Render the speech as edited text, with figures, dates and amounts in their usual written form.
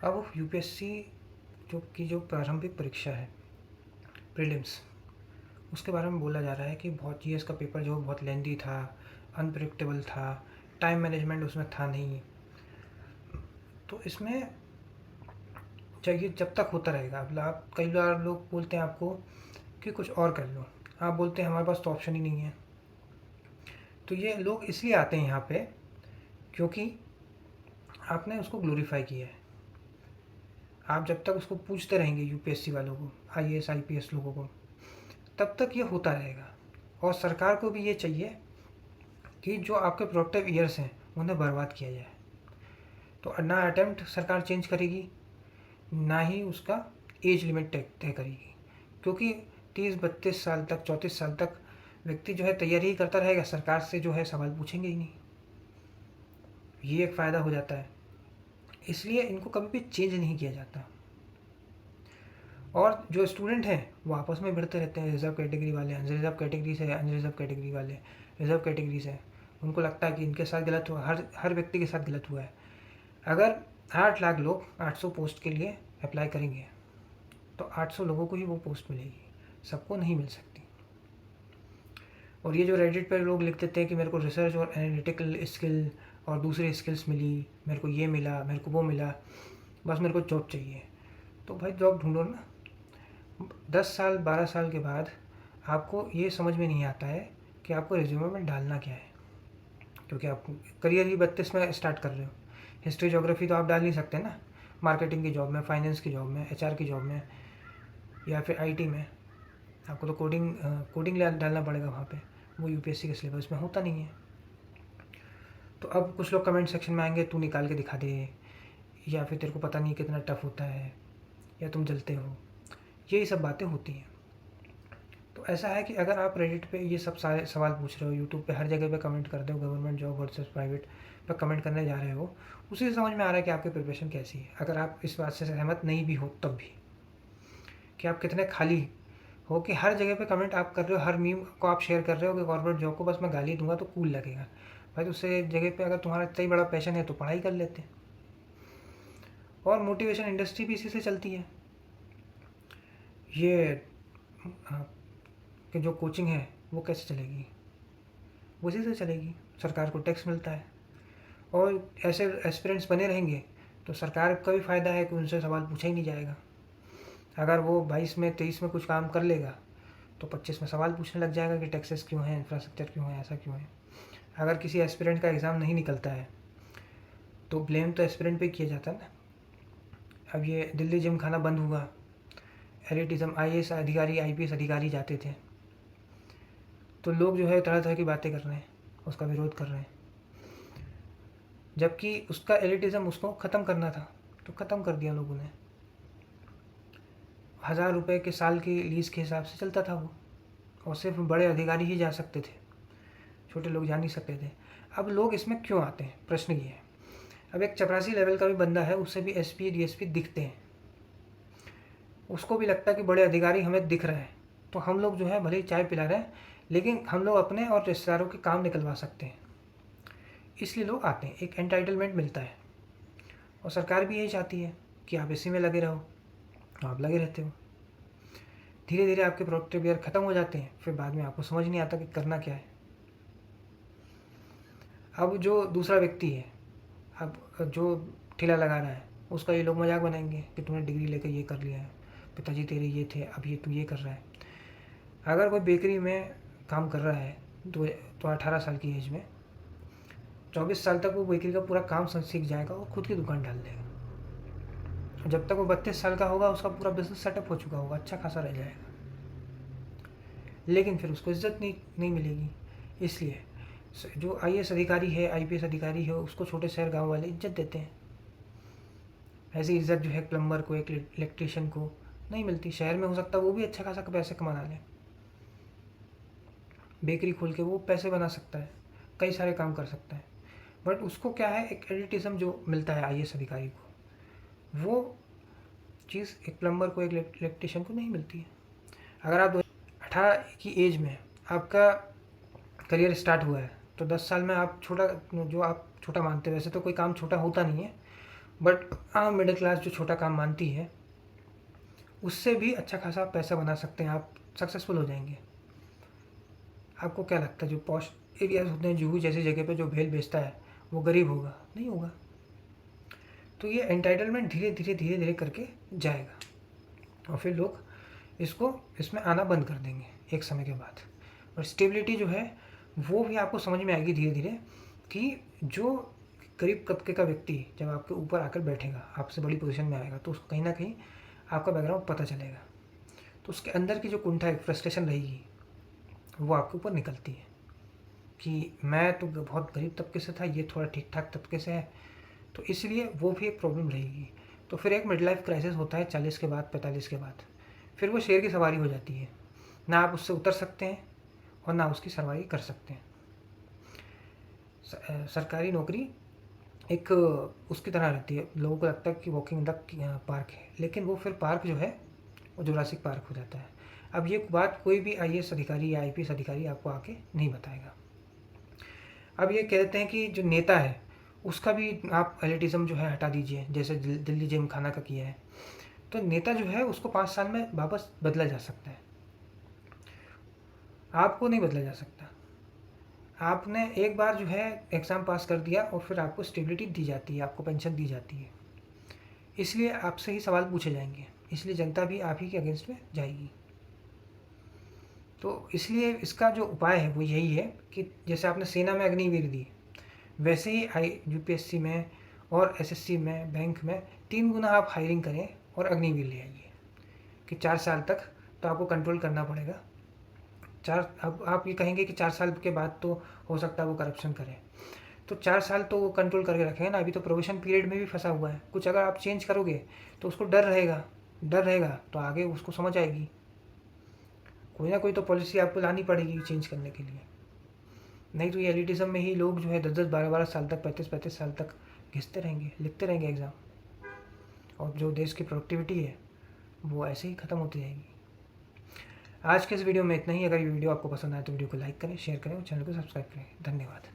अब यूपीएससी जो प्रारंभिक परीक्षा है, प्रीलिम्स, उसके बारे में बोला जा रहा है कि बहुत जीएस का पेपर जो बहुत लेंदी था, अनप्रिडिक्टेबल था, टाइम मैनेजमेंट उसमें था नहीं। तो इसमें चाहिए जब तक होता रहेगा। अब आप कई बार लोग बोलते हैं आपको कि कुछ और कर लो, आप बोलते हैं हमारे पास तो ऑप्शन ही नहीं है। तो ये लोग इसलिए आते हैं यहाँ पे क्योंकि आपने उसको ग्लोरीफाई किया है। आप जब तक उसको पूछते रहेंगे यूपीएससी वालों को, आईएएस आईपीएस लोगों को, तब तक ये होता रहेगा। और सरकार को भी ये चाहिए कि जो आपके प्रोडक्टिव ईयर्स हैं उन्हें बर्बाद किया जाए। तो ना अटेम्प्ट सरकार चेंज करेगी, ना ही उसका एज लिमिट तय करेगी, क्योंकि 30-32 साल तक, 34 साल तक व्यक्ति जो है तैयारी ही करता रहेगा, सरकार से जो है सवाल पूछेंगे ही नहीं। ये एक फ़ायदा हो जाता है, इसलिए इनको कभी भी चेंज नहीं किया जाता। और जो स्टूडेंट हैं वो आपस में भिड़ते रहते हैं, रिजर्व कैटेगरी वाले अनरिजर्व कैटेगरी से, अनरिजर्व कैटेगरी वाले रिजर्व कैटेगरी से। उनको लगता है कि इनके साथ गलत हुआ, हर व्यक्ति के साथ गलत हुआ है। अगर 8 लाख लोग 800 पोस्ट के लिए अप्लाई करेंगे तो 800 लोगों को ही वो पोस्ट मिलेगी, सबको नहीं मिल सकती। और ये जो रेडिट पर लोग लिख देते हैं कि मेरे को रिसर्च और एनालिटिकल स्किल और दूसरी स्किल्स मिली, मेरे को ये मिला, मेरे को वो मिला, बस मेरे को जॉब चाहिए। तो भाई जॉब ढूंढो ना। 10 साल 12 साल के बाद आपको ये समझ में नहीं आता है कि आपको रिज्यूमे में डालना क्या है, क्योंकि आप करियर ही 32 में स्टार्ट कर रहे हो। हिस्ट्री ज्योग्राफी तो आप डाल नहीं सकते ना, मार्केटिंग की जॉब में, फाइनेंस की जॉब में, एचआर की जॉब में, या फिर आईटी में। आपको तो कोडिंग डालना पड़ेगा वहाँ पे, वो यूपीएससी के सिलेबस में होता नहीं है। तो अब कुछ लोग कमेंट सेक्शन में आएंगे, तू निकाल के दिखा दे, या फिर तेरे को पता नहीं कितना टफ होता है, या तुम जलते हो, यही सब बातें होती हैं। तो ऐसा है कि अगर आप रेडिट पे ये सब सारे सवाल पूछ रहे हो, यूट्यूब पे हर जगह पे कमेंट करते हो गवर्नमेंट जॉब वर्सेस प्राइवेट पर कमेंट करने जा रहे हो, उसी से समझ में आ रहा है कि आपकी प्रिपरेशन कैसी है। अगर आप इस बात से सहमत नहीं भी हो तब भी, कि आप कितने खाली हो कि हर जगह पे कमेंट आप कर रहे हो, हर मीम को आप शेयर कर रहे हो कि गवर्नमेंट जॉब को बस मैं गाली दूंगा तो कूल लगेगा। भाई तो उससे जगह पे अगर तुम्हारा इतना ही बड़ा पैशन है तो पढ़ाई कर लेते। और मोटिवेशन इंडस्ट्री भी इसी से चलती है। ये कि जो कोचिंग है वो कैसे चलेगी, उसी से चलेगी। सरकार को टैक्स मिलता है, और ऐसे एस्पिरेंट्स बने रहेंगे तो सरकार का भी फ़ायदा है कि उनसे सवाल पूछा ही नहीं जाएगा। अगर वो 22 में 23 में कुछ काम कर लेगा तो 25 में सवाल पूछने लग जाएगा कि टैक्सेस क्यों हैं, इंफ्रास्ट्रक्चर क्यों है, ऐसा क्यों है। अगर किसी एस्पिरेंट का एग्ज़ाम नहीं निकलता है तो ब्लेम तो एस्पिरेंट पे किया जाता है ना। अब ये दिल्ली जिम खाना बंद हुआ, एलिटिज़म, आईएएस अधिकारी आईपीएस अधिकारी जाते थे, तो लोग जो है तरह तरह की बातें कर रहे हैं, उसका विरोध कर रहे हैं, जबकि उसका एलिटिज़म उसको ख़त्म करना था तो ख़त्म कर दिया लोगों ने। 1000 रुपये के साल की लीज़ के हिसाब से चलता था वो, और सिर्फ बड़े अधिकारी ही जा सकते थे, छोटे लोग जा नहीं सकते थे। अब लोग इसमें क्यों आते हैं, प्रश्न ये है। अब एक चपरासी लेवल का भी बंदा है, उससे भी एसपी डीएसपी दिखते हैं, उसको भी लगता है कि बड़े अधिकारी हमें दिख रहे हैं, तो हम लोग जो है भले ही चाय पिला रहे हैं लेकिन हम लोग अपने और रिश्तेदारों के काम निकलवा सकते हैं, इसलिए लोग आते हैं। एक एंटाइटलमेंट मिलता है, और सरकार भी यही चाहती है कि आप इसी में लगे रहो, तो आप लगे रहते हो। धीरे धीरे आपके प्रोडक्टिव ईयर ख़त्म हो जाते हैं, फिर बाद में आपको समझ नहीं आता कि करना क्या है। अब जो दूसरा व्यक्ति है, अब जो ठेला लगा रहा है, उसका ये लोग मजाक बनाएंगे कि तूने डिग्री लेकर ये कर लिया है, पिताजी तेरे ये थे, अब ये तू ये कर रहा है। अगर कोई बेकरी में काम कर रहा है तो 18 साल की एज में 24 साल तक वो बेकरी का पूरा काम सीख जाएगा और खुद की दुकान डाल देगा। जब तक वो 32 साल का होगा उसका पूरा बिजनेस सेटअप हो चुका होगा, अच्छा खासा रह जाएगा, लेकिन फिर उसको इज्जत नहीं मिलेगी। इसलिए जो आईएएस अधिकारी है, आईपीएस अधिकारी है, उसको छोटे शहर गांव वाले इज्जत देते हैं। ऐसी इज्जत जो है प्लम्बर को, एक इलेक्ट्रिशियन को नहीं मिलती। शहर में हो सकता है वो भी अच्छा खासा पैसे कमा ले, बेकरी खोल के वो पैसे बना सकता है, कई सारे काम कर सकता है, बट उसको क्या है, एक एडिटिज़म जो मिलता है आईएएस अधिकारी को, वो चीज़ एक प्लम्बर को, एक इलेक्ट्रिशियन को नहीं मिलती है। अगर आप 18 की एज में आपका करियर स्टार्ट हुआ है तो 10 साल में आप छोटा, जो आप छोटा मानते हैं, वैसे तो कोई काम छोटा होता नहीं है, बट आम मिडिल क्लास जो छोटा काम मानती है, उससे भी अच्छा खासा पैसा बना सकते हैं, आप सक्सेसफुल हो जाएंगे। आपको क्या लगता है जो पॉश एरियाज होते हैं, जुहू जैसी जगह पे जो भेल बेचता है वो गरीब होगा? नहीं होगा। तो ये एंटाइटलमेंट धीरे धीरे धीरे धीरे करके जाएगा और फिर लोग इसको इसमें आना बंद कर देंगे एक समय के बाद। और स्टेबिलिटी जो है वो भी आपको समझ में आएगी धीरे धीरे कि जो गरीब तबके का व्यक्ति जब आपके ऊपर आकर बैठेगा, आपसे बड़ी पोजीशन में आएगा, तो उसको कहीं ना कहीं आपका बैकग्राउंड पता चलेगा, तो उसके अंदर की जो कुंठा एक फ्रस्ट्रेशन रहेगी वो आपके ऊपर निकलती है कि मैं तो बहुत गरीब तबके से था, ये थोड़ा ठीक ठाक तबके से है, तो इसलिए वो भी एक प्रॉब्लम रहेगी। तो फिर एक मिड लाइफ क्राइसिस होता है 40 के बाद, 45 के बाद, फिर वो शेर की सवारी हो जाती है, ना आप उससे उतर सकते हैं और ना उसकी सवारी कर सकते हैं। सरकारी नौकरी एक उसकी तरह रहती है, लोगों को लगता है कि वॉकिंग द पार्क है, लेकिन वो फिर पार्क जो है वो जुरासिक पार्क हो जाता है। अब ये बात कोई भी IAS अधिकारी या IPS अधिकारी आपको आके नहीं बताएगा। अब ये कहते हैं कि जो नेता है उसका भी आप एलिटिज़म जो है हटा दीजिए, जैसे दिल्ली जिम खाना का किया है। तो नेता जो है उसको 5 साल में वापस बदला जा सकता है, आपको नहीं बदला जा सकता। आपने एक बार जो है एग्ज़ाम पास कर दिया और फिर आपको स्टेबिलिटी दी जाती है, आपको पेंशन दी जाती है, इसलिए आपसे ही सवाल पूछे जाएंगे, इसलिए जनता भी आप ही के अगेंस्ट में जाएगी। तो इसलिए इसका जो उपाय है वो यही है कि जैसे आपने सेना में अग्निवीर दी, वैसे ही UPSC में और SSC में, बैंक में 3 गुना आप हायरिंग करें और अग्निवीर ले आइए कि 4 साल तक तो आपको कंट्रोल करना पड़ेगा। अब आप ये कहेंगे कि 4 साल के बाद तो हो सकता है वो करप्शन करे, तो 4 साल तो वो कंट्रोल करके रखेंगे ना, अभी तो प्रोबेशन पीरियड में भी फंसा हुआ है। कुछ अगर आप चेंज करोगे तो उसको डर रहेगा तो आगे उसको समझ आएगी, कोई ना कोई तो पॉलिसी आपको लानी पड़ेगी चेंज करने के लिए। नहीं तो ये एलिटिज़म में ही लोग जो है 10-10, 12-12 साल तक, 35-35 साल तक घिसते रहेंगे, लिखते रहेंगे एग्ज़ाम, और जो देश की प्रोडक्टिविटी है वो ऐसे ही ख़त्म होती जाएगी। आज के इस वीडियो में इतना ही। अगर ये वीडियो आपको पसंद आए तो वीडियो को लाइक करें, शेयर करें और चैनल को सब्सक्राइब करें। धन्यवाद।